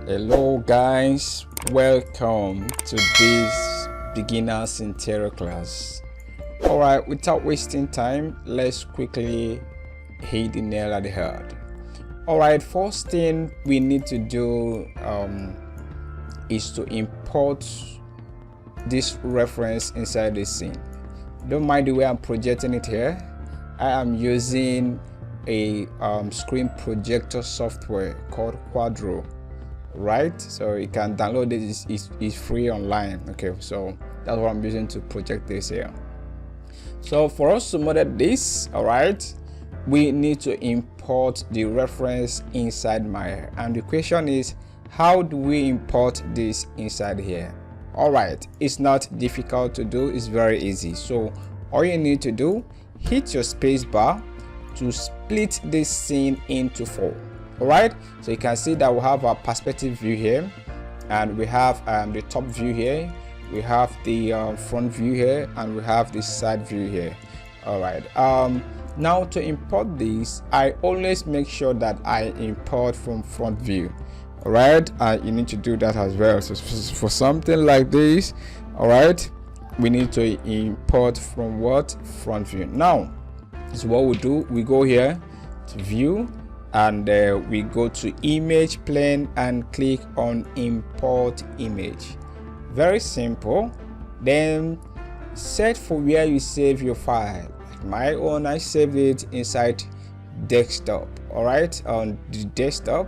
Hello guys, welcome to this beginners interior class. Alright, without wasting time, let's quickly hit the nail at the head. Alright, first thing we need to do is to import this reference inside the scene. Don't mind the way I'm projecting it here. I am using a screen projector software called Quadro, right? So you can download it. It's free online. Okay, so that's what I'm using to project this here. So for us to model this, all right, we need to import the reference inside Maya, and the question is, how do we import this inside here? All right, it's not difficult to do, it's very easy. So all you need to do, hit your space bar to split this scene into 4. All right, so you can see that we have our perspective view here, and we have the top view here, we have the front view here, and we have the side view here. All right, now to import this, I always make sure that I import from front view. All right, you need to do that as well. So for something like this, all right, we need to import from what? Front view. Now, so what we do, we go here to view, and we go to image plane and click on import image. Very simple. Then search for where you save your file. Like my own, I saved it inside desktop. All right, on the desktop.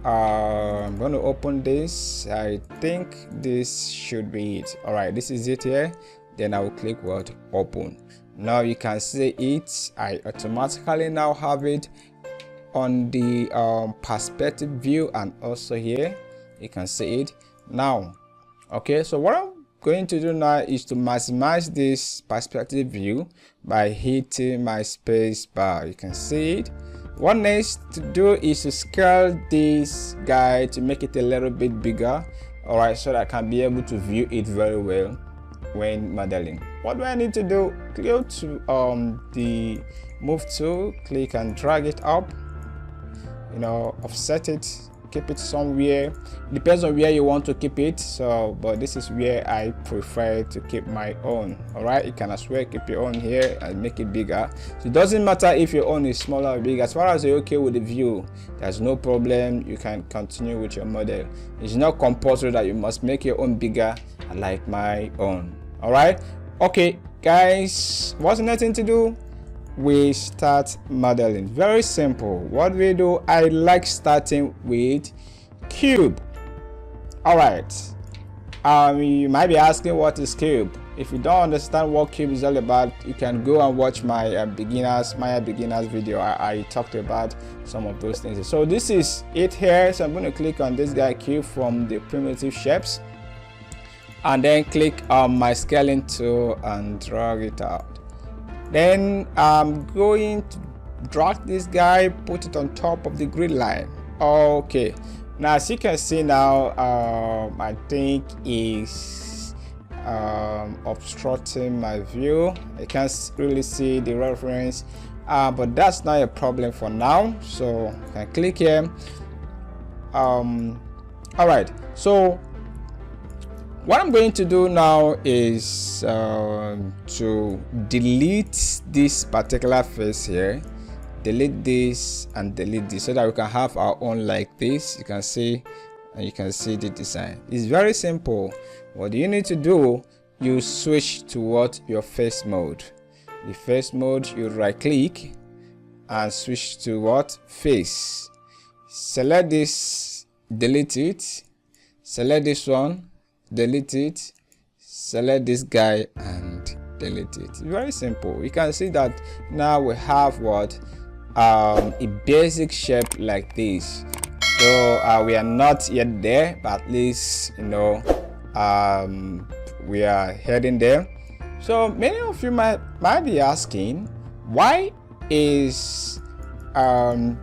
I'm going to open this. I think this should be it. All right, this is it here. Then I will click what? Open. Now you can see it. I automatically now have it on the perspective view, and also here you can see it now. Okay, so what I'm going to do now is to maximize this perspective view by hitting my space bar. You can see it. What next to do is to scale this guy to make it a little bit bigger, all right, so that I can be able to view it very well when modeling. What do I need to do? Go to the move tool, click and drag it up, you know, offset it, keep it somewhere. Depends on where you want to keep it. So but this is where I prefer to keep my own. All right, you can as well keep your own here and make it bigger. So it doesn't matter if your own is smaller or big, as far as you're okay with the view, there's no problem. You can continue with your model. It's not compulsory that you must make your own bigger. I like my own. All right, okay guys, what's the next thing to do? We start modeling. Very simple. What we do, I like starting with cube. All right, you might be asking what is cube. If you don't understand what cube is all about, you can go and watch my Maya beginners video. I talked about some of those things. So this is it here. So I'm going to click on this guy cube from the primitive shapes, and then click on my scaling tool and drag it out. Then I'm going to drag this guy, put it on top of the grid line. Okay, now as you can see now, I think is obstructing my view. I can't really see the reference, but that's not a problem for now. So I can click here. All right, so what I'm going to do now is to delete this particular face here, delete this and delete this, so that we can have our own like this. You can see, and you can see the design. It's very simple. What you need to do, you switch to what? Your face mode. The face mode, you right click and switch to what? Face. Select this, delete it. Select this one, delete it, select this guy and delete it. Very simple. You can see that now we have what? A basic shape like this. So we are not yet there, but at least, you know, we are heading there. So many of you might be asking, why is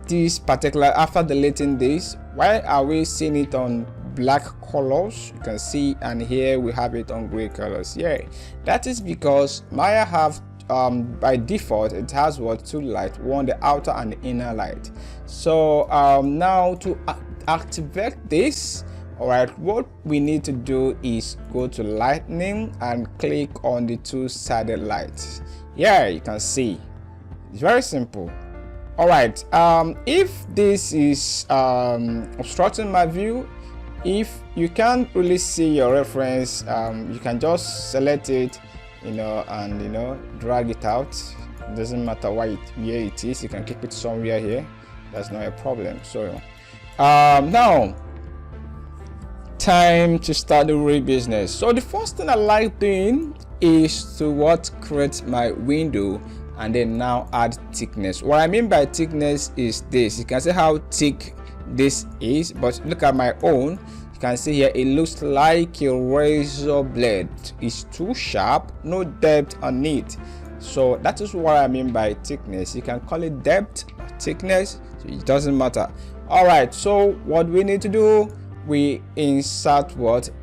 this particular, after deleting this, why are we seeing it on black colors? You can see, and here we have it on gray colors. Yeah, that is because Maya have by default it has what? Two light, one the outer and the inner light. So now to activate this, all right, what we need to do is go to lightning and click on the two-sided light. Yeah, you can see it's very simple. All right, if this is obstructing my view, if you can't really see your reference, you can just select it, and drag it out. It doesn't matter where it is. You can keep it somewhere here. That's not a problem. So now time to start the real business. So the first thing I like doing is to create my window and then now add thickness. What I mean by thickness is this. You can see how thick this is, but look at my own. You can see here it looks like a razor blade. It's too sharp, no depth on it. So that is what I mean by thickness. You can call it depth or thickness, so it doesn't matter. All right, so what we need to do, we insert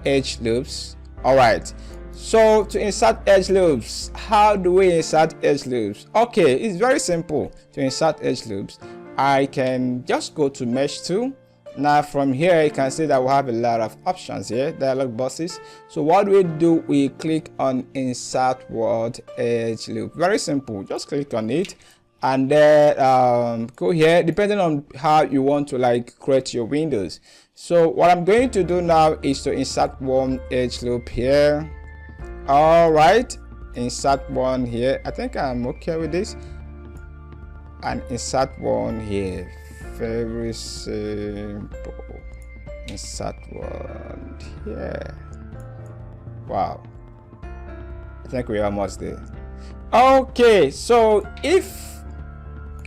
edge loops. All right, so to insert edge loops, how do we insert edge loops? Okay, it's very simple. To insert edge loops, I can just go to mesh tool. Now from here you can see that we have a lot of options here, dialog boxes. So what we do, we click on insert edge loop. Very simple, just click on it and then go here depending on how you want to create your windows. So what I'm going to do now is to insert one edge loop here. All right, insert one here. I think I'm okay with this, and insert one here. Very simple. Insert one here. Wow, I think we're almost there. Okay, so if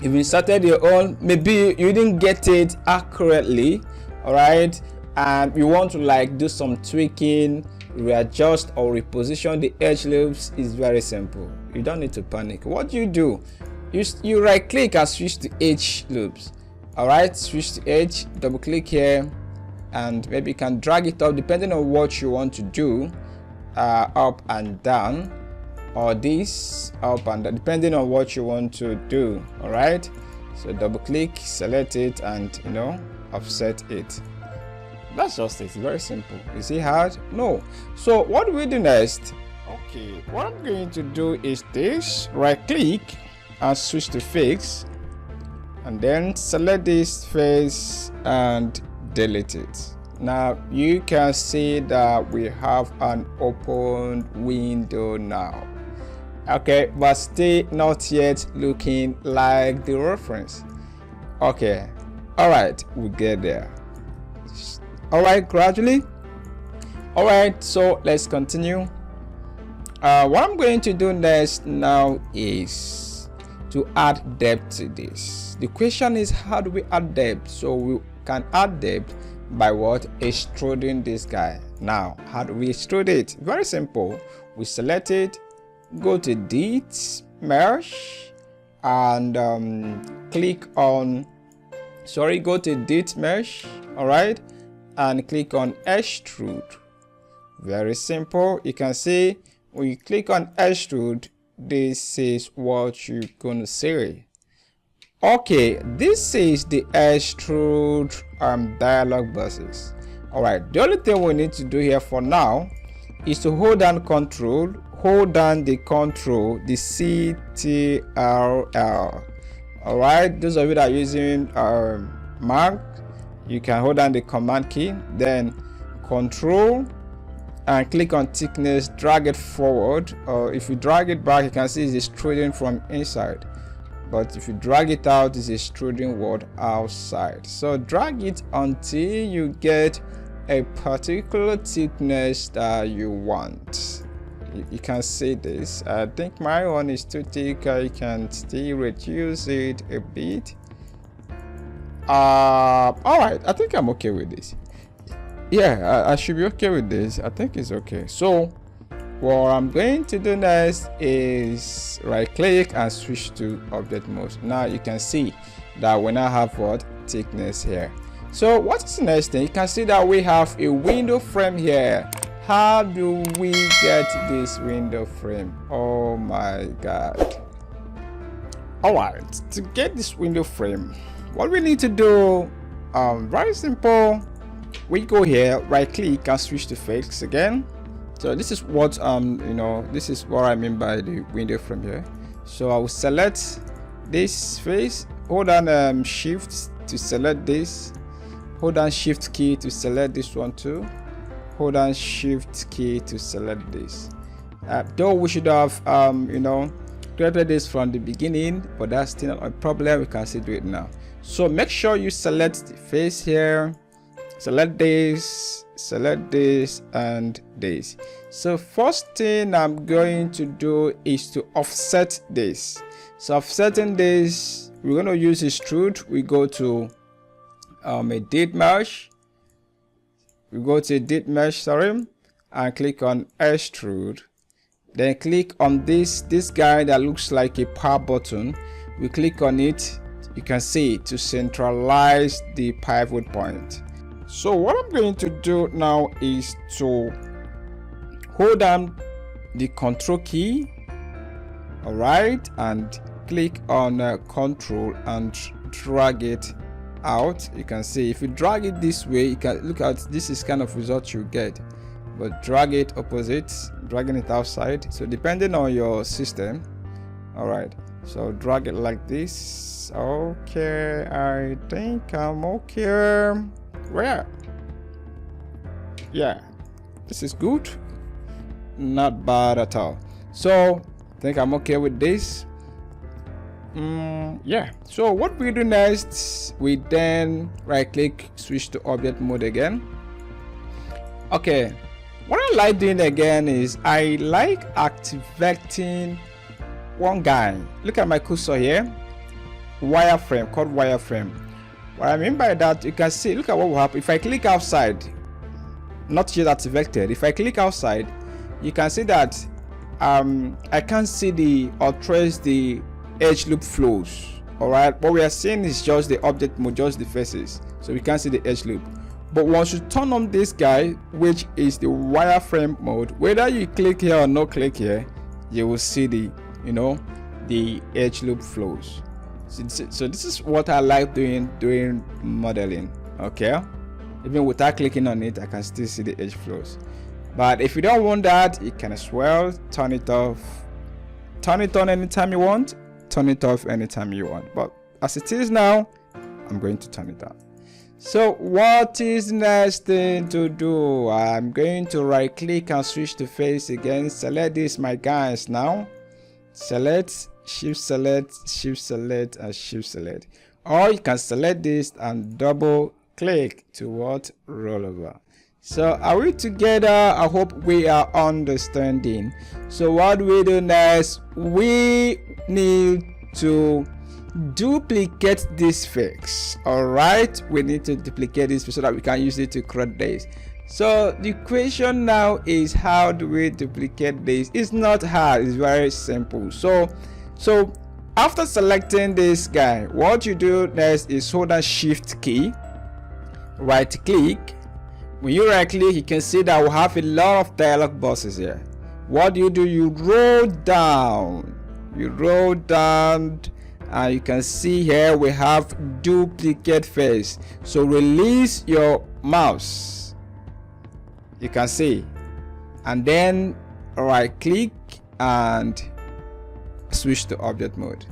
you've inserted your own, maybe you didn't get it accurately, all right, and you want to do some tweaking, readjust or reposition the edge loops, is very simple. You don't need to panic. What you do, you right click and switch to edge loops. All right, switch to edge, double click here, and maybe you can drag it up depending on what you want to do, up and down, or this up and down depending on what you want to do. All right, so double click, select it, and offset it. That's just it. It's very simple. Is it hard? No. So what do we do next? Okay, what I'm going to do is this: right click and switch to fix, and then select this face and delete it. Now you can see that we have an open window now. Okay, but still not yet looking like the reference. Okay, all right, we get there. All right, gradually. All right, so let's continue. What I'm going to do next now is to add depth to this. The question is, how do we add depth? So we can add depth by extruding this guy. Now how do we extrude it? Very simple. We select it, go to Edit Mesh, and go to Edit Mesh, all right, and click on Extrude. Very simple. You can see when you click on Extrude, this is what you're gonna see. Okay, this is the Extrude dialog boxes. All right, the only thing we need to do here for now is to hold down the control, the CTRL. All right, those of you that are using Mac, you can hold down the command key, then control and click on thickness, drag it forward, or if you drag it back, you can see it's extruding from inside, but if you drag it out, it's extruding outside. So drag it until you get a particular thickness that you want. You can see this. I think my one is too thick. I can still reduce it a bit. All right, I think I'm okay with this. Yeah, I should be okay with this. I think it's okay. So what I'm going to do next is right click and switch to object mode. Now you can see that we now have thickness here. So what is the next thing? You can see that we have a window frame here. How do we get this window frame? Oh my god. All right, to get this window frame, what we need to do very simple. We go here, right click and switch to face again. So this is what this is what I mean by the window from here. So I will select this face, hold on shift to select this, hold on shift key to select this one too, hold on shift key to select this. Though we should have created this from the beginning, but that's still not a problem. We can still do it now. So make sure you select the face here, select this and this. So first thing I'm going to do is to offset this. So offsetting this, we're going to use extrude. We go to a date mesh. We go to date mesh, sorry, and click on extrude. Then click on this guy that looks like a power button. We click on it. You can see to centralize the pivot point. So what I'm going to do now is to hold down the control key, all right, and click on control and drag it out. You can see if you drag it this way, you can look at this is kind of result you get, but drag it opposite, dragging it outside. So depending on your system, all right, so drag it like this. Okay, I think I'm okay. Where? Yeah, this is good, not bad at all. So I think I'm okay with this. Yeah, so what we do next, we then right click, switch to object mode again. Okay, what I like doing again is I like activating one guy. Look at my cursor here, wireframe, called wireframe. What I mean by that, you can see, look at what will happen if I click outside, not yet activated. If I click outside, you can see that I can't see the or trace the edge loop flows. All right, what we are seeing is just the object mode, just the faces, so we can't see the edge loop. But once you turn on this guy, which is the wireframe mode, whether you click here or not click here, you will see the the edge loop flows. So this is what I like doing modeling. Okay, even without clicking on it, I can still see the edge flows. But if you don't want that, you can as well turn it off, turn it on anytime you want, turn it off anytime you want. But as it is now, I'm going to turn it on. So what is the next thing to do? I'm going to right click and switch to face again. Select this, my guys. Now select, shift select, shift select, and shift select. Or you can select this and double click to what? Roll over. So are we together? I hope we are understanding. So what we do next, we need to duplicate this fix. All right, we need to duplicate this so that we can use it to create this. So the question now is, how do we duplicate this? It's not hard, it's very simple. So after selecting this guy, what you do next is hold down shift key, right click. When you right click, you can see that we have a lot of dialog boxes here. What do? You roll down, and you can see here we have duplicate face. So release your mouse, you can see, and then right click and switch to object mode.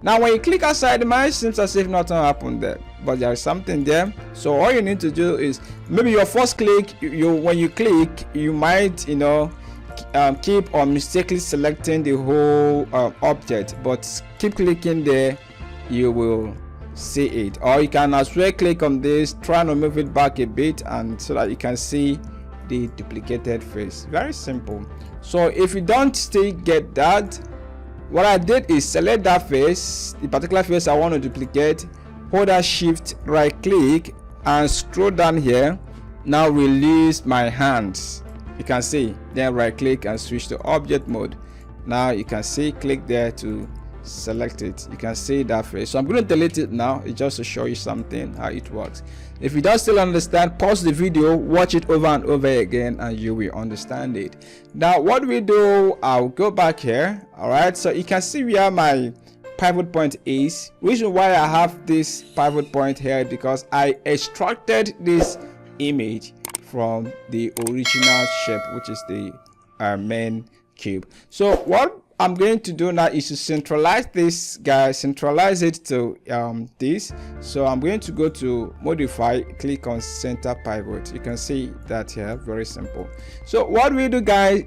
Now when you click outside, it might seem as if nothing happened there, but there is something there. So all you need to do is, maybe your first click, when you click, you might keep on mistakenly selecting the whole object, but keep clicking there, you will see it. Or you can as well click on this, try to move it back a bit, and so that you can see the duplicated face. Very simple. So if you don't still get that, what I did is select that face, the particular face I want to duplicate, hold that shift, right click and scroll down here. Now release my hands, you can see, then right click and switch to object mode. Now you can see, click there to select it. You can see that face. So I'm going to delete it now. It's just to show you something how it works. If you don't still understand, pause the video, watch it over and over again, and you will understand it. Now what we do, I'll go back here. All right, so you can see where my pivot point is. Reason why I have this pivot point here is because I extracted this image from the original shape, which is the main cube. So what I'm going to do now is to centralize this guy, centralize it to this. So I'm going to go to modify, click on center pivot. You can see that here, very simple. So what do we do, guys?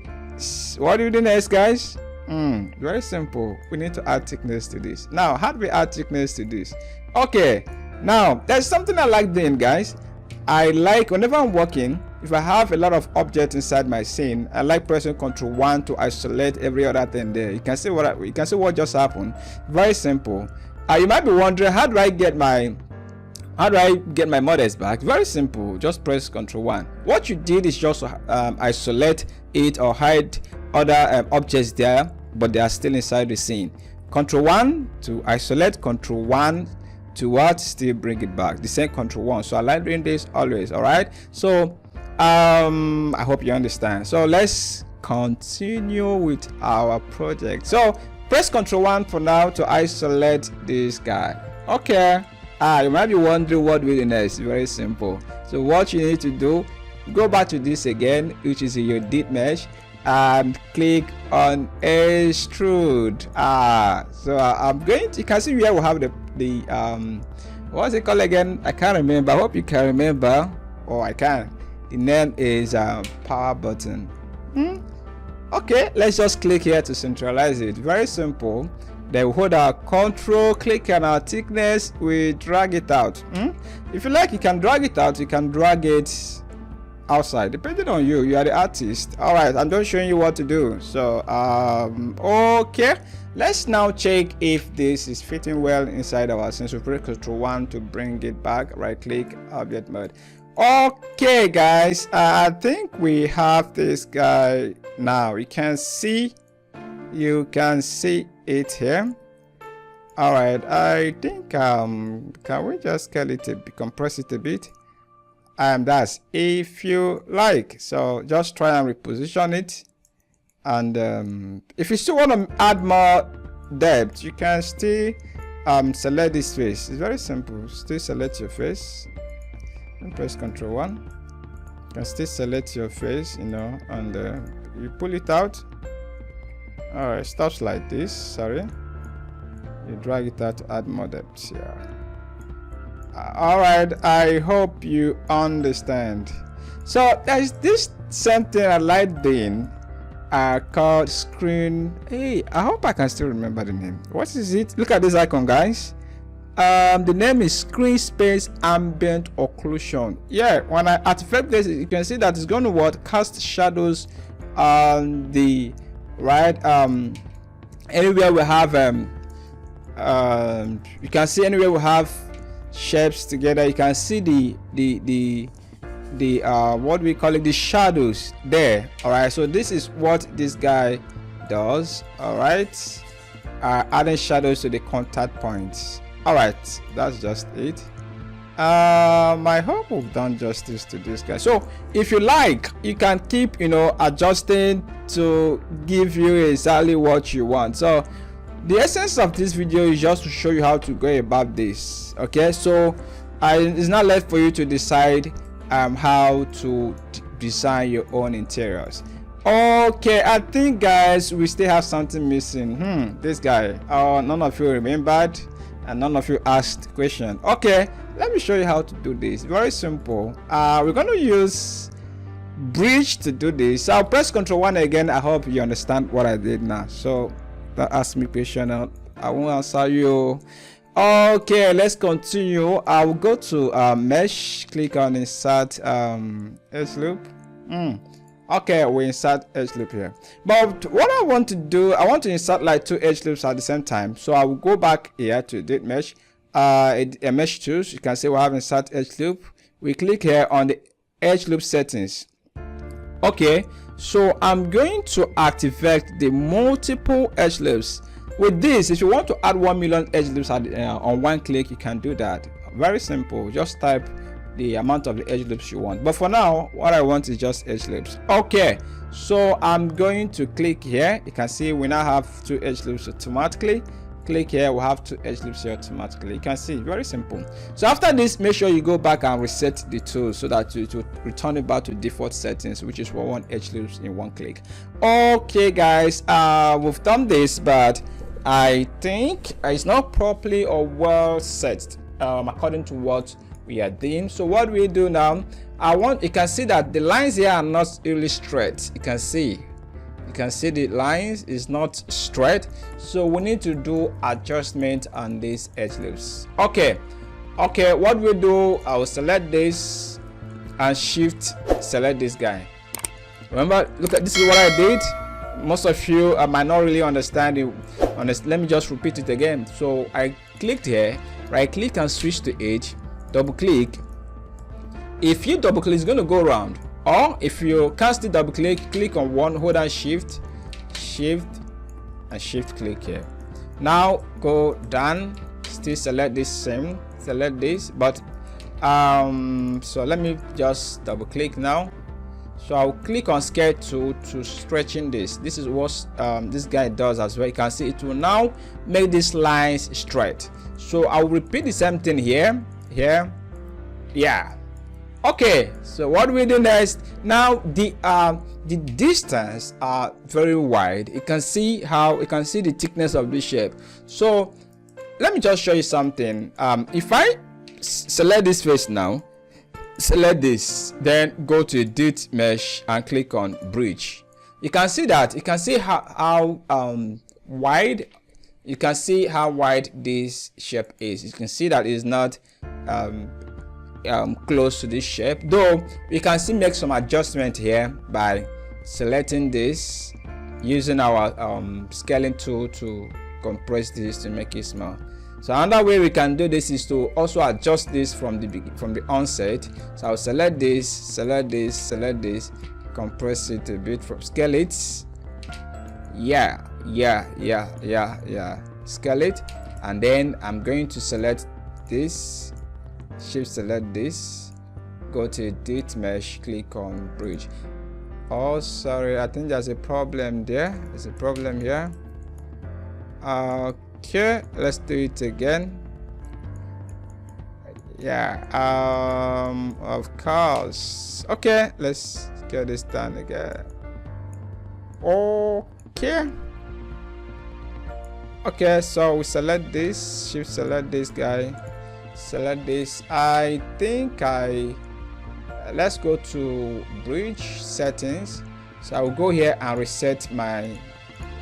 What do we do next, guys? Very simple. We need to add thickness to this. Now, how do we add thickness to this? Okay, now there's something I like doing, guys. I like, whenever I'm working, if I have a lot of objects inside my scene, I like pressing Ctrl 1 to isolate every other thing there. You can see what just happened. Very simple. You might be wondering, how do I get my models back? Very simple. Just press Ctrl 1. What you did is just isolate it or hide other objects there, but they are still inside the scene. Ctrl 1 to isolate, Ctrl 1 to what? Still bring it back. The same Ctrl 1. So I like doing this always. All right. So I hope you understand. So let's continue with our project. So press Ctrl 1 for now to isolate this guy. Okay. You might be wondering what we do next. Very simple. So what you need to do, go back to this again, which is your edit mesh, and click on extrude. So I'm going to, you can see here we have the what's it called again? I can't remember. I hope you can remember. Oh, I can. The name is power button. Okay, let's just click here to centralize it. Very simple. Then we hold our control, click on our thickness, we drag it out. If you like, you can drag it out, you can drag it outside, depending on you. You are the artist. All right, I'm just showing you what to do. So okay, let's now check if this is fitting well inside our scene. So press Ctrl 1 to bring it back, right click, object mode. Okay guys, I think we have this guy now. You can see it here. All right, I think can we just scale it a bit, compress it a bit? That's if you like. So just try and reposition it, and if you still want to add more depth, you can still select this face. It's very simple. Still select your face and press Ctrl 1. You can still select your face, you know, and you pull it out. All right, stops like this. Sorry, you drag it out to add more depth here. All right, I hope you understand. So there's this same thing I like doing called screen. Hey, I hope I can still remember the name. What is it? Look at this icon, guys. The name is screen space ambient occlusion. Yeah, when I activate this, you can see that it's going to what? Cast shadows on the right anywhere we have you can see anywhere we have shapes together, you can see the what we call it, the shadows there. All right, so this is what this guy does. All right, adding shadows to the contact points. All right, that's just it. I hope we've done justice to this guy. So if you like, you can keep, you know, adjusting to give you exactly what you want. So the essence of this video is just to show you how to go about this. Okay, so it's not left for you to decide how to design your own interiors. Okay, I think guys, we still have something missing. This guy, none of you remembered and none of you asked question. Okay, let me show you how to do this. Very simple. We're going to use bridge to do this. I'll press Ctrl 1 again. I hope you understand what I did now. So that ask me question, I won't answer you. Okay, let's continue. I'll go to mesh, click on insert edge loop. Okay, we insert edge loop here, but what I want to do, I want to insert like 2 edge loops at the same time. So I will go back here to edit mesh, mesh tools. You can see we have insert edge loop. We click here on the edge loop settings. Okay, so I'm going to activate the multiple edge loops. With this, if you want to add 1 million edge loops on one click, you can do that. Very simple. Just type the amount of the edge loops you want, but for now what I want is just edge loops. Okay, so I'm going to click here. You can see we now have 2 edge loops automatically. click here, we'll have 2 edge loops here automatically. You can see, very simple. So after this, make sure you go back and reset the tool so that it will return it back to default settings, which is for 1 edge loops in 1 click. Okay guys, we've done this, but I think it's not properly or well set according to what we are doing. So what we do now, you can see that the lines here are not really straight. You can see the lines is not straight, so we need to do adjustment on these edge loops. Okay, what we do, I will select this and shift select this guy. Remember, look at this is what I did. Most of you might not really understand it. Let me just repeat it again. So I clicked here, right click and switch to edge, double click. If you double click, it's going to go around. Or if you can't still double click on one, hold down shift and shift click here. Now go down, still select this same, select this, but so let me just double click now. So I'll click on scale tool to stretching this. This is what this guy does as well. You can see it will now make these lines straight. So I'll repeat the same thing here, yeah. Okay, so what we do next, now the distance are very wide. You can see the thickness of this shape. So let me just show you something. If I select this face now, select this, then go to edit mesh and click on bridge, you can see how wide, you can see how wide this shape is. You can see that it's not close to this shape, though we can still make some adjustment here by selecting this, using our scaling tool to compress this to make it small. So another way we can do this is to also adjust this from the onset. So I'll select this, compress it a bit, from scale it, yeah, scale it, and then I'm going to select this, shift select this, go to edit mesh, click on bridge. Oh sorry, I think there's a problem there. There's a problem here. Okay, let's do it again. Yeah, of course. Okay, let's get this done again. Okay, so we select this, shift select this guy, select this. I think let's go to bridge settings. So I will go here and reset my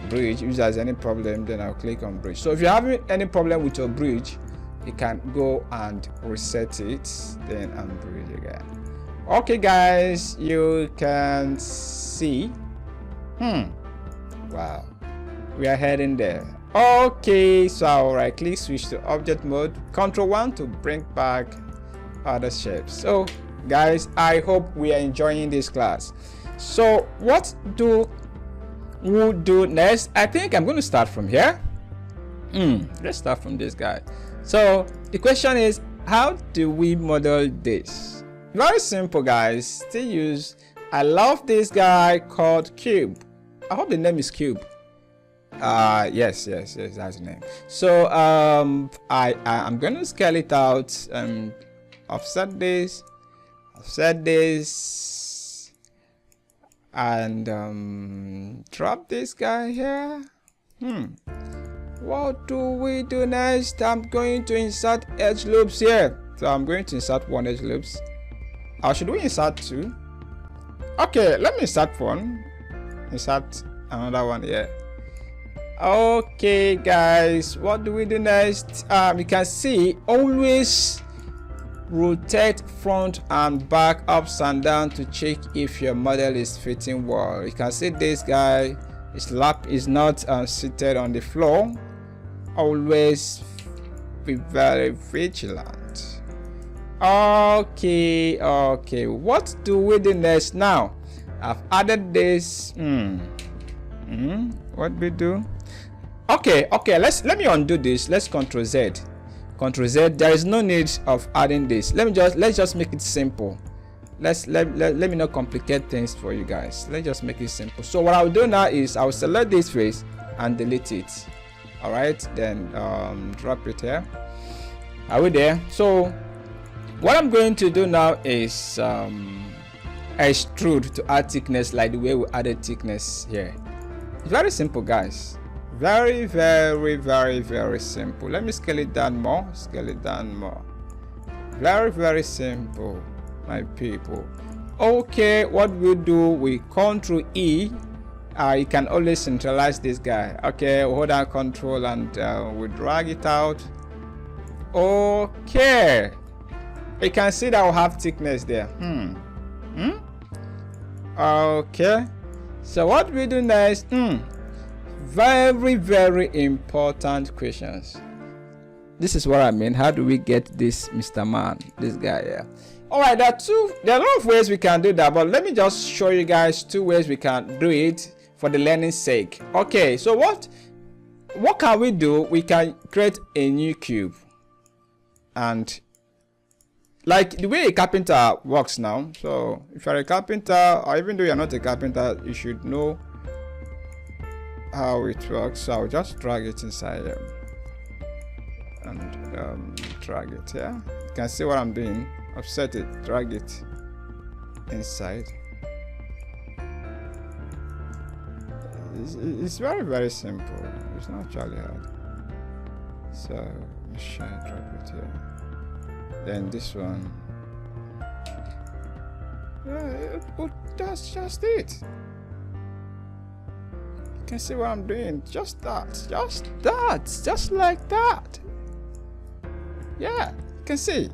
bridge. If there's any problem, then I'll click on bridge. So if you're having any problem with your bridge, you can go and reset it, then bridge again. Okay guys, you can see, wow, we are heading there. Okay, so I'll right click, switch to object mode, Ctrl 1 to bring back other shapes. So guys, I hope we are enjoying this class. So what do we do next? I think I'm going to start from here. Let's start from this guy. So the question is, how do we model this? Very simple guys. I love this guy called Cube. I hope the name is Cube. Yes, that's the name. So I'm going to scale it out, offset this, and drop this guy here. What do we do next? I'm going to insert edge loops here. So I'm going to insert 1 edge loops. Or should we insert 2? Okay, let me insert 1. Insert another one here. Okay guys, what do we do next? You can see, always rotate front and back, ups and down, to check if your model is fitting well. You can see this guy, his lap is not seated on the floor. Always be very vigilant. Okay, what do we do next? Now I've added this. What we do? Okay, let me undo this. Let's Ctrl Z. There is no need of adding this. Let's just make it simple. Let me not complicate things for you guys. Let's just make it simple. So what I'll do now is I'll select this face and delete it. All right, then drop it here. Are we there? So what I'm going to do now is extrude to add thickness like the way we added thickness here. It's very simple, guys. Very, very, very, very simple. Let me scale it down more. Scale it down more. Very, very simple, my people. Okay, what we do, we Ctrl E. You can always centralize this guy. Okay, hold down Control and we drag it out. Okay, you can see that we have thickness there. Okay, so what we do next? Very, very important questions. This is what I mean. How do we get this Mr. Man, this guy here? All right, there are a lot of ways we can do that, but let me just show you guys 2 ways we can do it for the learning sake. Okay, so what can we do? We can create a new cube, and like the way a carpenter works now. So if you're a carpenter, or even though you're not a carpenter, you should know how it works. So I'll just drag it inside here and drag it here. You can see what I'm doing. Offset it, drag it inside. It's very, very simple. It's not actually hard. So let's try and drop it here. Then this one. That's just it. You can see what I'm doing. Just that. Just like that. Yeah, you can see.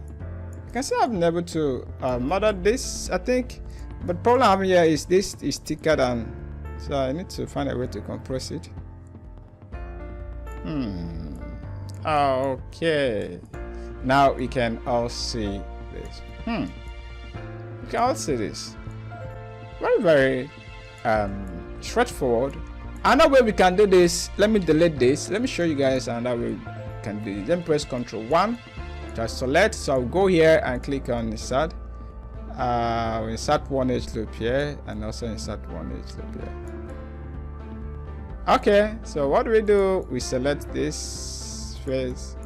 I've been able to model this, I think, but the problem I have here is this is thicker than, so I need to find a way to compress it. Okay, now we can all see this. We can all see this. Very, very straightforward. Another way we can do this, let me delete this. Let me show you guys another way we can do it. Then press Ctrl 1. Just select, so I'll go here and click on insert. Insert one edge loop here, and also insert one edge loop here. Okay, so what we do, we select this face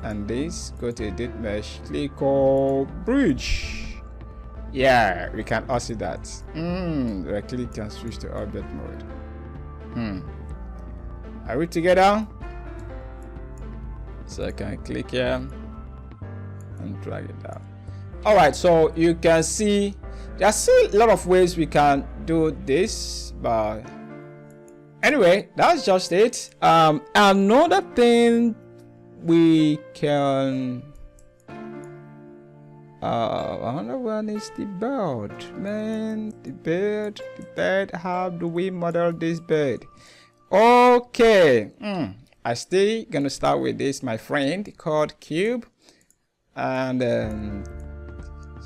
and this, go to edit mesh, click on bridge. Yeah, we can all see that. Right click and switch to object mode. Are we together? So I can click here and drag it down. All right, so you can see there's still a lot of ways we can do this, but anyway, that's just it. Another thing we can another one is the bird, man. The bird. How do we model this bird? Okay, I still gonna start with this, my friend, called cube. And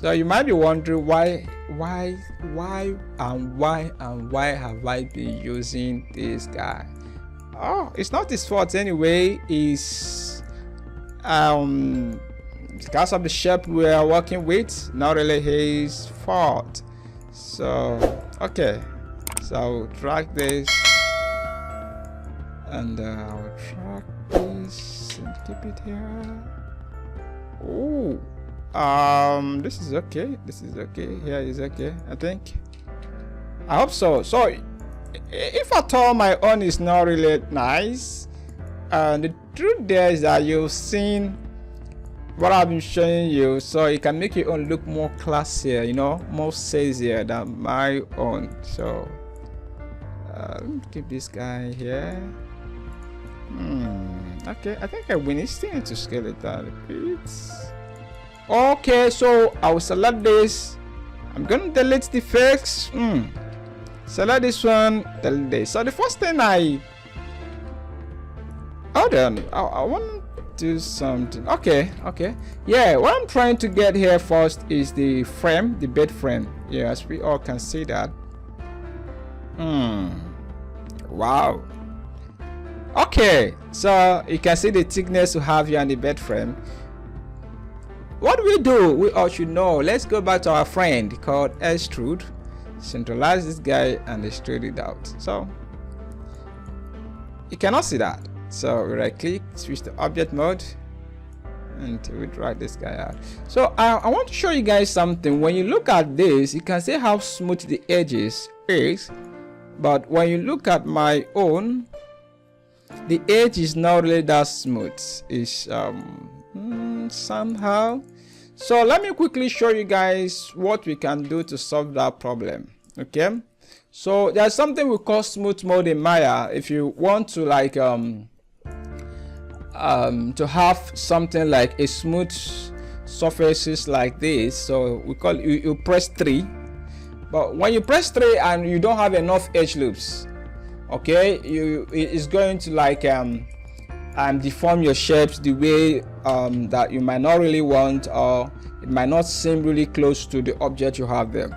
so you might be wondering why have I been using this guy? Oh, it's not his fault anyway. It's because of the shape we are working with, not really his fault. So okay, so I'll drag this and I'll drag this and keep it here. Oh, this is okay. Here is okay, I think. I hope so. So if at all my own is not really nice, the truth there is that you've seen what I've been showing you, so it can make your own look more classier, you know, more sexier than my own. So let me keep this guy here. Okay, I think we need to scale it down a bit. Okay, so I will select this. I'm gonna delete the face. Select this one, delete this. So the first thing I want to do something. Okay. Yeah, what I'm trying to get here first is the frame, the bed frame. Yes, we all can see that. Wow. Okay, so you can see the thickness we have here on the bed frame. What we do, we all should know. Let's go back to our friend called extrude. Centralize this guy and extrude it out. So you cannot see that. So we right click, switch to object mode, and we drag this guy out. So I want to show you guys something. When you look at this, you can see how smooth the edges is, but when you look at my own, the edge is not really that smooth. It's somehow. So let me quickly show you guys what we can do to solve that problem. Okay, so there's something we call smooth mode in Maya. If you want to like to have something like a smooth surfaces like this, so we call you press 3. But when you press 3 and you don't have enough edge loops, okay, it's going to like deform your shapes the way that you might not really want, or it might not seem really close to the object you have there.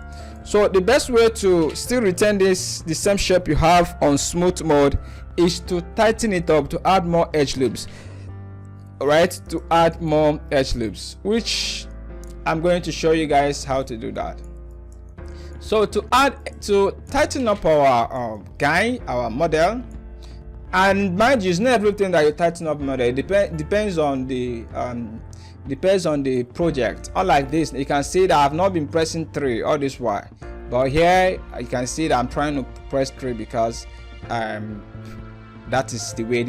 So the best way to still retain the same shape you have on smooth mode is to tighten it up, to add more edge loops. All right, to add more edge loops, which I'm going to show you guys how to do that. So to tighten up our guy, our model, and mind you, it's not everything that you tighten up model. It depends on the project. Unlike this, you can see that I've not been pressing 3 all this while, but here you can see that I'm trying to press 3 because that is the way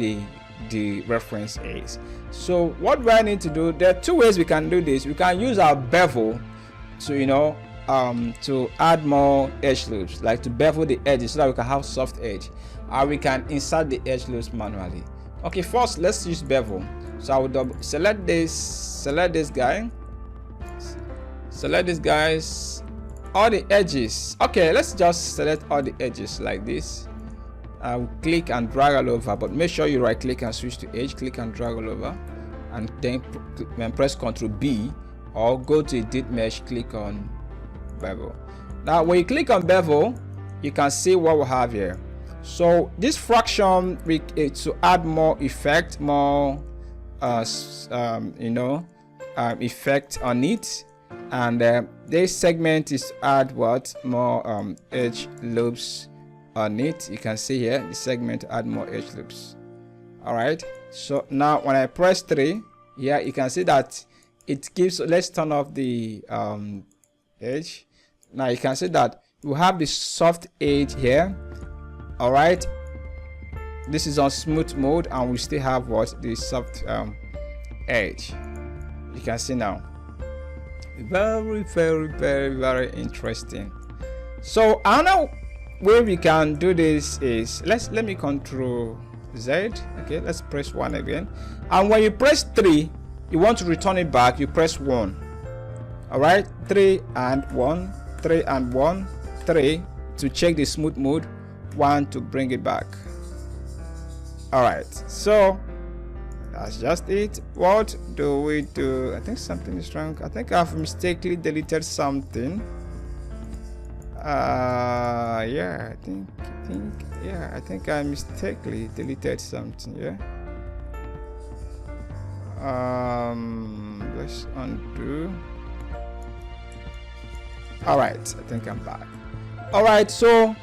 the reference is. So what do I need to do? There are 2 ways we can do this. We can use our bevel to to add more edge loops, like to bevel the edges so that we can have soft edge, or we can insert the edge loops manually. Okay, first let's use bevel. So I will select this guy, select these guys, all the edges. Okay, let's just select all the edges like this. I'll click and drag all over, but make sure you right click and switch to edge, click and drag all over, and then press Ctrl B, or go to edit mesh, click on bevel. Now when you click on bevel, you can see what we have here. So this fraction to add more effect, more effect on it, and this segment is to add what more edge loops on it. You can see here the segment to add more edge loops. All right, so now when I press 3 here, you can see that it gives. Let's turn off the edge. Now you can see that we have the soft edge here. All right, this is on smooth mode, and we still have what the soft edge. You can see now. Very interesting. So another way we can do this is, let me Ctrl Z. Okay, let's press 1 again, and when you press 3, you want to return it back, you press 1. All right, 3 and 1, 3 and 1, 3 to check the smooth mode, 1 to bring it back. All right, so that's just it. What do we do? I think something is wrong. I think I've mistakenly deleted something. Yeah, I think I mistakenly deleted something. Yeah. Let's undo. All right, I think I'm back. All right, so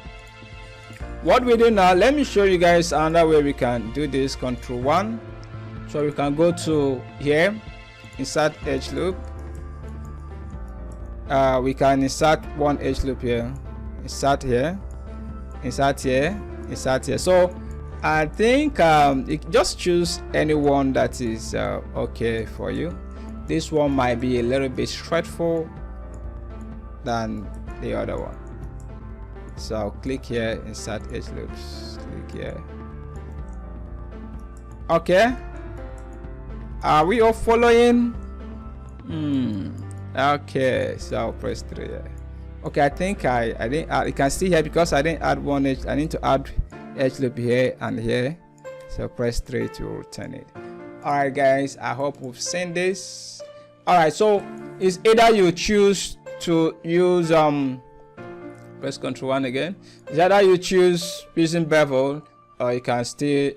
what we do now, let me show you guys another way we can do this. Ctrl 1. So we can go to here, insert edge loop. We can insert one edge loop here, insert here, insert here, insert here. So I think you just choose any one that is okay for you. This one might be a little bit straightforward than the other one. So click here, insert edge loops, click here. Okay, are we all following? Okay, so I'll press 3 here. Okay, I think I didn't add, you can see here, because I didn't add one edge, I need to add edge loop here and here. So press 3 to return it. All right guys, I hope we've seen this. All right, so it's either you choose to use press Ctrl 1 again. It's either you choose using bevel, or you can still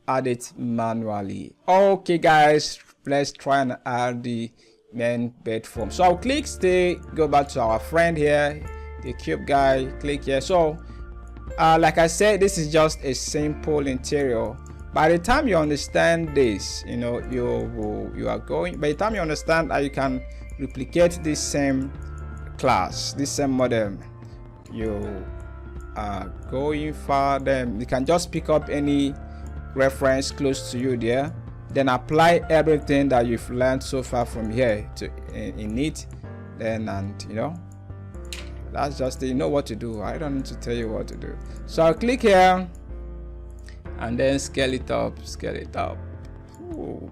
add it manually. Okay guys, let's try and add the main bed form. So I'll click stay, go back to our friend here, the cube guy, click here. So like I said, this is just a simple interior By the time you understand this, you know, you are going, by the time you understand that you can replicate this same class, this same model, you are going further. You can just pick up any reference close to you there, then apply everything that you've learned so far from here to in it, then, and you know, that's just, you know what to do. I don't need to tell you what to do. So I'll click here and then scale it up. Ooh.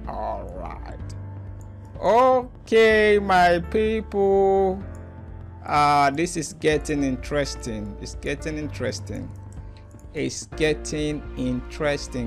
All right, okay my people, this is getting interesting. It's getting interesting,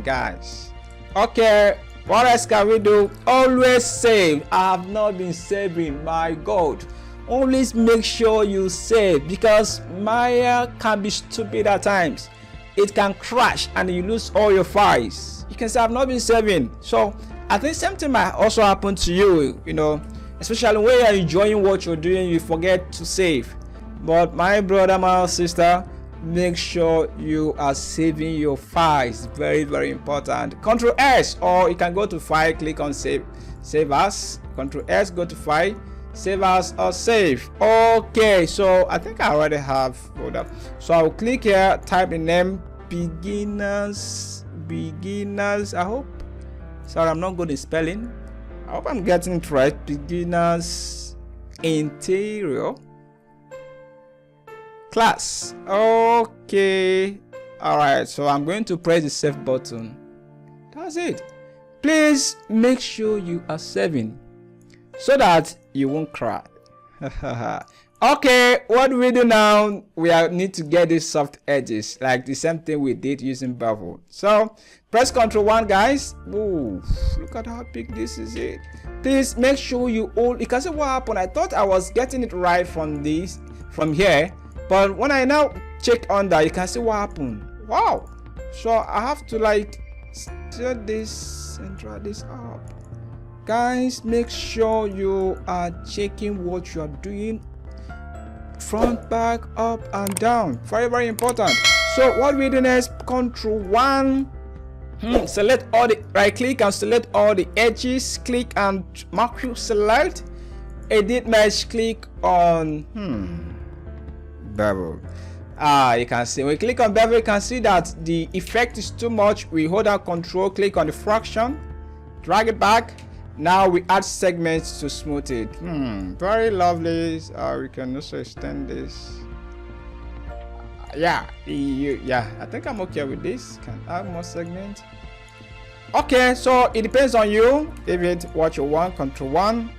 guys. Okay, what else can we do? Always save. I have not been saving, my god. Always make sure you save, because Maya can be stupid at times. It can crash and you lose all your files. You can say I've not been saving. So I think something might also happen to you, you know, especially when you're enjoying what you're doing, you forget to save. But my brother, my sister, make sure you are saving your files. Very, very important. Control S, or you can go to file, click on save as. Control S, go to file, save as, or save. Okay, so I think I already have folder. So I'll click here, type the name beginners. I hope, sorry, I'm not good in spelling. I hope I'm getting it right. Beginners interior class. Okay, all right, so I'm going to press the save button. That's it. Please make sure you are saving so that you won't cry. Okay, what do we do now? We need to get these soft edges, like the same thing we did using bevel. So press Ctrl 1, guys. Ooh, look at how big this is. It. Please make sure you all. You can see what happened. I thought I was getting it right from here, but when I now check under, you can see what happened. Wow. So I have to like set this and draw this up. Guys, make sure you are checking what you are doing, front, back, up and down. Very, very important. So what we do next, Ctrl 1, select all the, right click and select all the edges, click and macro select, edit mesh, click on bevel. You can see when we click on bevel, you can see that the effect is too much. We hold down Control, click on the fraction, drag it back. Now we add segments to smooth it. Very lovely. We can also extend this. Yeah, I think I'm okay with this. Can add more segments. Okay, so it depends on you. David, what you want. Ctrl 1.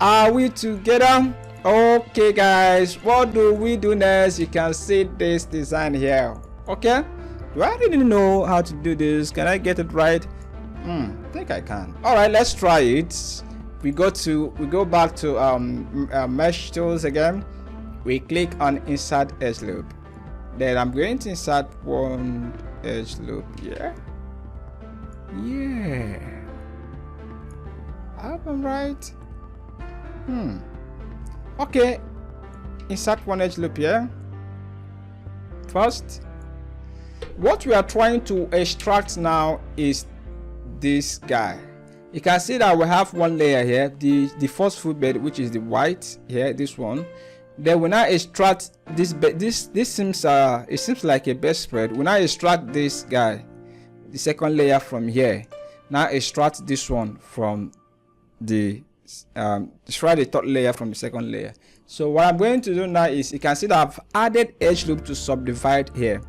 Are we together? Okay, guys, what do we do next? You can see this design here. Okay, do I really know how to do this? Can I get it right? I think I can. All right, let's try it. We go back to mesh tools again. We click on insert edge loop. Then I'm going to insert one edge loop here. Yeah, I hope I'm right. Okay, insert one edge loop here. First, what we are trying to extract now is this guy. You can see that we have one layer here, the first footbed, which is the white here, this one. Then we now extract this seems it seems like a bedspread. We now extract this guy, the second layer from here. Now extract this one from the extract the third layer from the second layer. So what I'm going to do now is, you can see that I've added edge loop to subdivide here.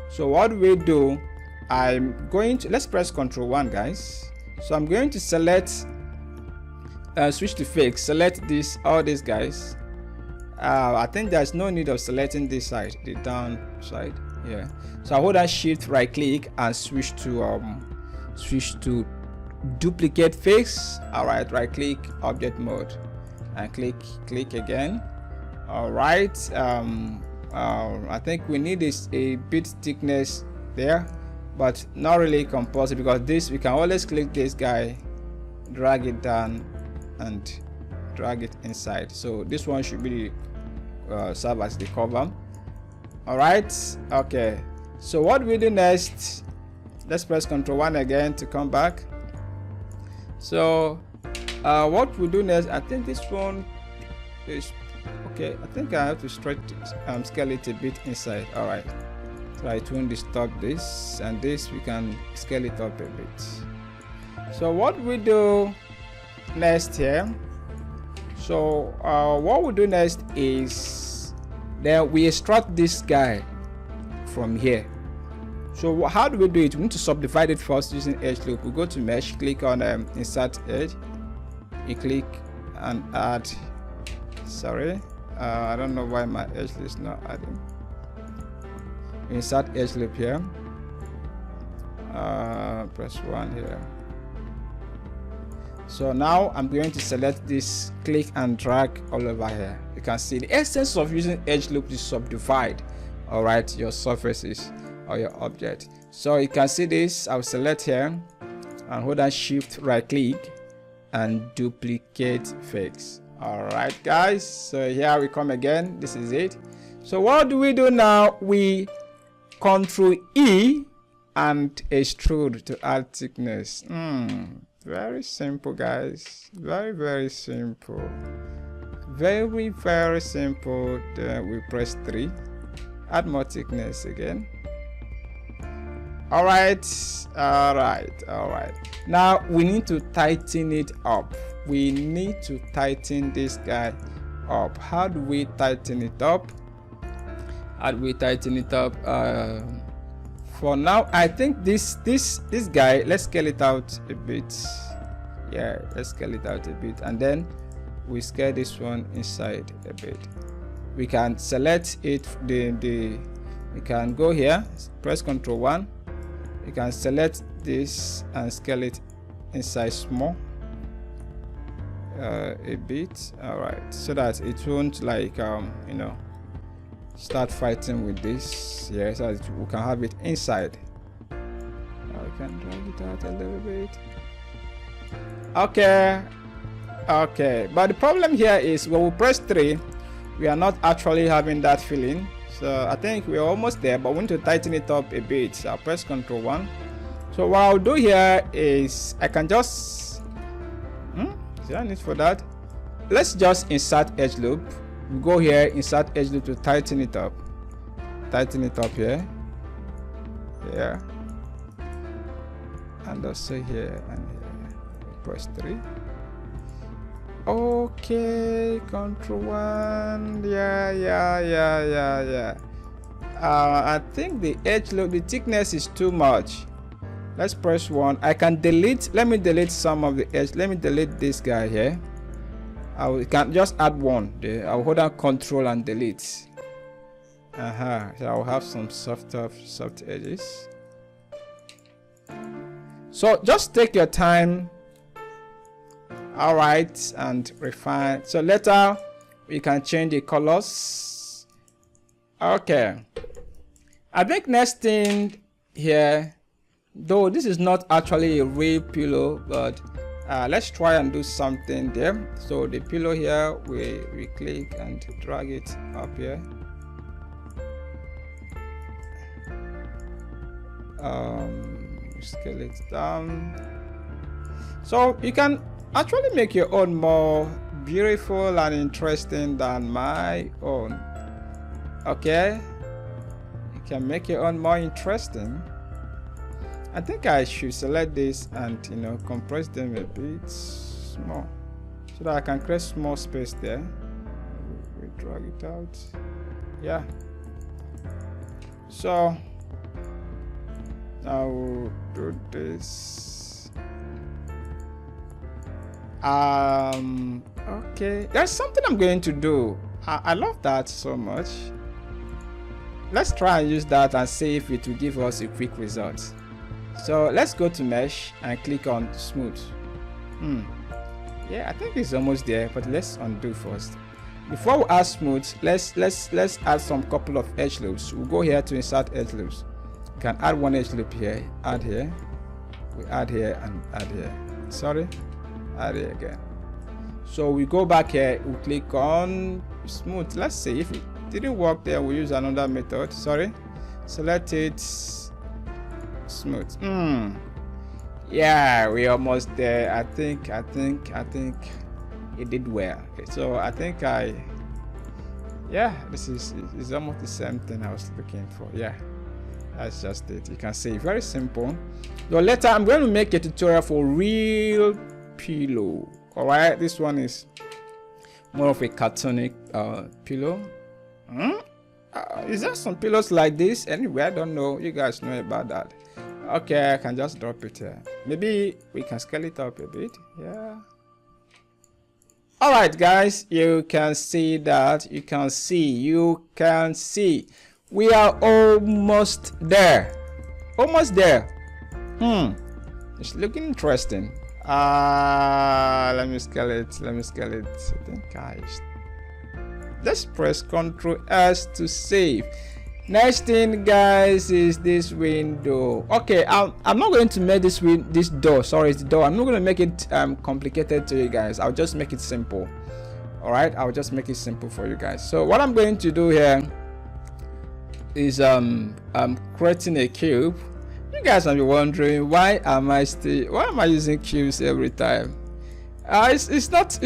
So what we do, I'm going to, let's press Ctrl 1, guys. So I'm going to select switch to fix, select this, all these guys. I think there's no need of selecting this side, the down side. Yeah, so I hold down shift, right click and switch to duplicate fix. All right, right click, object mode, and click again. All right, I think we need a bit thickness there, but not really compulsory, because this, we can always click this guy, drag it down and drag it inside. So this one should be serve as the cover. All right, okay, so what we do next, Let's press Ctrl 1 again to come back. So what we do next, I think this one is okay. I think I have to stretch scale it a bit inside. All right, so it won't disturb this, and this we can scale it up a bit. So what we do next here, so what we do next is then we extract this guy from here. So how do we do it? We need to subdivide it first using edge loop. We go to mesh, click on insert edge, you click and add, sorry, I don't know why my edge loop is not adding. Insert edge loop here, press 1 here. So now I'm going to select this, click and drag all over here. You can see the essence of using edge loop is subdivide, all right, your surfaces or your object. So you can see this. I'll select here and hold down shift right click and duplicate fix. All right guys, so here we come again. This is it. So what do we do now? We Ctrl E and extrude to add thickness. Very simple guys, very simple, very simple. Then we press 3, add more thickness again. All right. Now we need to tighten it up. We need to tighten this guy up. How do we tighten it up? For now, I think this guy, let's scale it out a bit. Yeah, let's scale it out a bit, and then we scale this one inside a bit. We can select it. We can go here, press Ctrl 1. You can select this and scale it inside small a bit. All right, so that it won't like you know, start fighting with this. Yeah, so that we can have it inside. I can drag it out a little bit. Okay, but the problem here is when we press 3, we are not actually having that feeling. So I think we're almost there, but we need to tighten it up a bit. So I'll press Ctrl 1. So what I'll do here is I can just is there a need for that? Let's just insert edge loop. We go here, insert edge loop to tighten it up. Tighten it up here. Yeah. And also here and here. Press 3. Okay, Ctrl 1. Yeah. I think the edge loop, the thickness is too much. Let's press 1. I can delete. Let me delete some of the edge. Let me delete this guy here. I can just add one there. I'll hold down Ctrl and delete. So I'll have some soft edges. So just take your time. All right, and refine. So later we can change the colors. Okay, I think next thing here, though this is not actually a real pillow, but let's try and do something there. So the pillow here, we click and drag it up here. Scale it down. So you can actually make your own more beautiful and interesting than my own. Okay, you can make your own more interesting. I think I should select this and, you know, compress them a bit small so that I can create small space there. We drag it out. Yeah. So I will do this. Okay, there's something I'm going to do. I love that so much. Let's try and use that and see if it will give us a quick result. So let's go to mesh and click on smooth. Yeah, I think it's almost there, but let's undo first. Before we add smooth, let's add some couple of edge loops. We'll go here to insert edge loops. You can add one edge loop here, add here, we add here and add here. Sorry, add here again. So we go back here, we click on smooth. Let's see if it didn't work there. We use another method. Sorry, select it, smooth. Yeah, we almost there. I think it did well. Okay, so I think yeah, this is almost the same thing I was looking for. Yeah, that's just it. You can see, very simple. So later I'm going to make a tutorial for real pillow. All right, this one is more of a cartoonic pillow. Is there some pillows like this anyway? I don't know. You guys know about that. Okay, I can just drop it here. Maybe we can scale it up a bit. Yeah. All right, guys, you can see that. You can see. We are almost there. Almost there. It's looking interesting. Let me scale it. I think let's press Ctrl S to save. Next thing, guys, is this window. Okay, I'm not going to make this door. Sorry, it's the door. I'm not going to make it complicated to you guys. I'll just make it simple. All right, I'll just make it simple for you guys. So what I'm going to do here is creating a cube. You guys might be wondering, why am I using cubes every time? It's not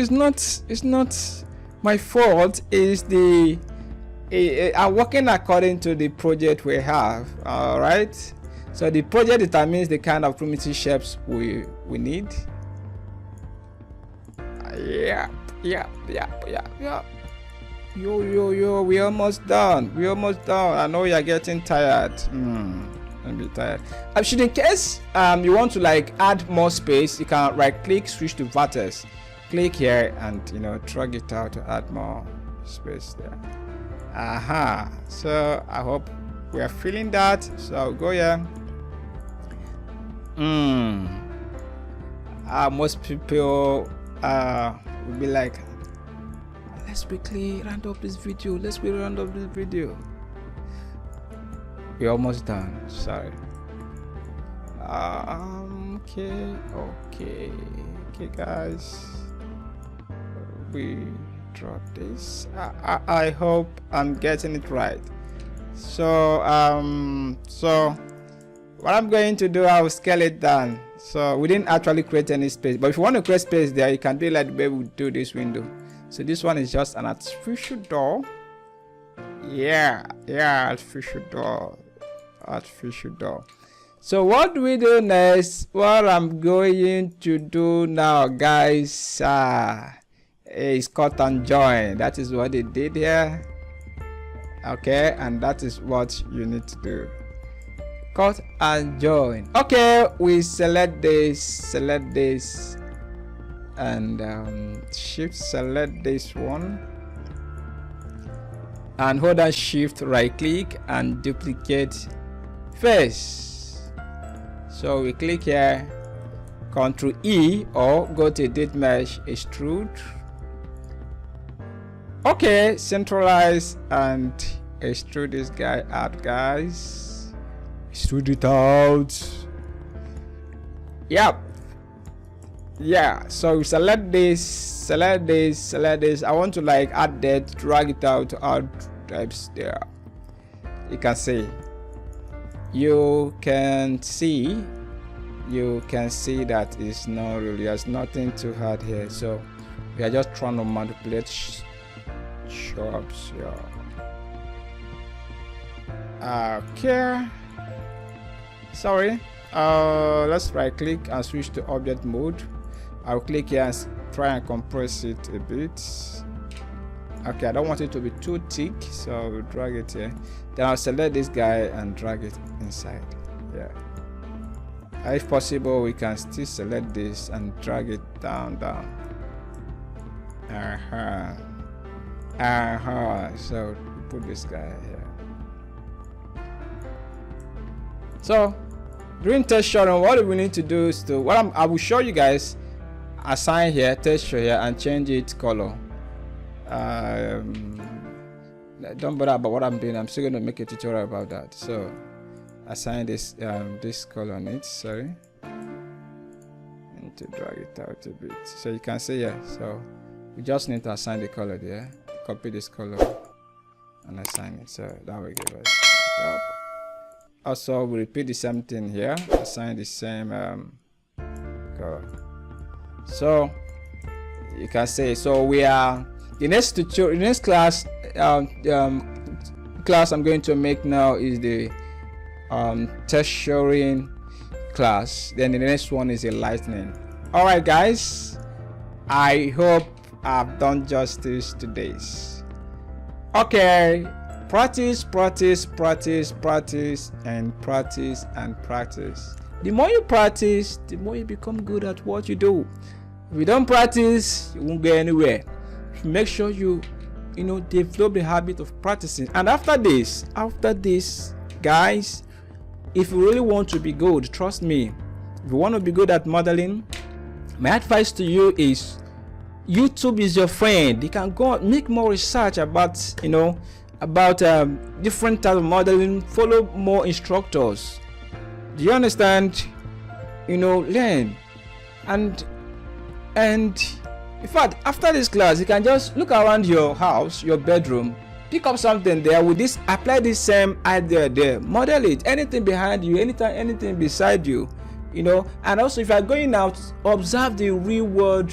my fault. Is the I'm working according to the project we have. All right, so the project determines the kind of primitive shapes we need. Yeah. Yo, we almost done. I know you're getting tired. Don't be tired. Should in case you want to like add more space, you can right click, switch to vertex, click here, and drag it out to add more space there. So I hope we are feeling that. So I'll go here. Most people will be like, let's quickly round up this video. We're almost done. Sorry. Okay, guys. We drop this. I hope I'm getting it right. So what I'm going to do, I'll scale it down. So we didn't actually create any space, but if you want to create space there, you can do like the way we do this window. So this one is just an artificial door. Yeah, artificial door. So what do we do next? What I'm going to do now, guys, is cut and join. That is what they did here. Okay, and that is what you need to do. Cut and join. Okay, we select this and shift select this one and hold down shift right click and duplicate face. So we click here, Ctrl E, or go to edit mesh, extrude. Okay, centralize and extrude this guy out, guys. Extrude it out. Yep. Yeah, so select this. I want to like add that, drag it out to add types there. You can see that it's not really, there's nothing too hard here. So we are just trying to manipulate shapes. Yeah. Okay. Sorry. Let's right click and switch to object mode. I'll click here and try and compress it a bit. Okay, I don't want it to be too thick, so I'll drag it here. Then I'll select this guy and drag it inside. Yeah. If possible, we can still select this and drag it down. So put this guy here. So during texturing, what we need to do is to I will show you guys. Assign here texture here and change it color. Don't bother about what I'm doing. I'm still going to make a tutorial about that. So assign this this color on it. Sorry, and to drag it out a bit so you can see here. So we just need to assign the color there. Copy this color and assign it. So that will give us up. Also, we repeat the same thing here, assign the same color. So you can say, so we are the next class class I'm going to make now is the texturing class. Then the next one is a lightning. All right guys, I hope I've done justice to this. Okay, practice, practice, practice, practice, and practice and practice. The more you practice, the more you become good at what you do. If you don't practice, you won't go anywhere. Make sure you develop the habit of practicing. And after this guys, if you really want to be good, trust me, if you want to be good at modeling, my advice to you is YouTube is your friend. You can go make more research about different types of modeling, follow more instructors. Do you understand? Learn. And in fact, after this class, you can just look around your house, your bedroom, pick up something there with this, apply this same idea there, model it, anything behind you, anything beside you, and also if you're going out, observe the real world,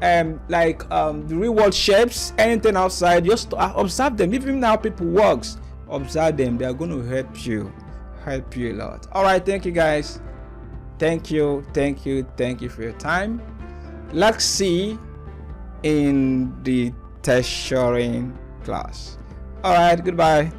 the real world shapes, anything outside, just observe them. Even how people works, observe them. They are going to help you a lot. All right, thank you guys. Thank you for your time. Let's see in the texturing class. All right, goodbye.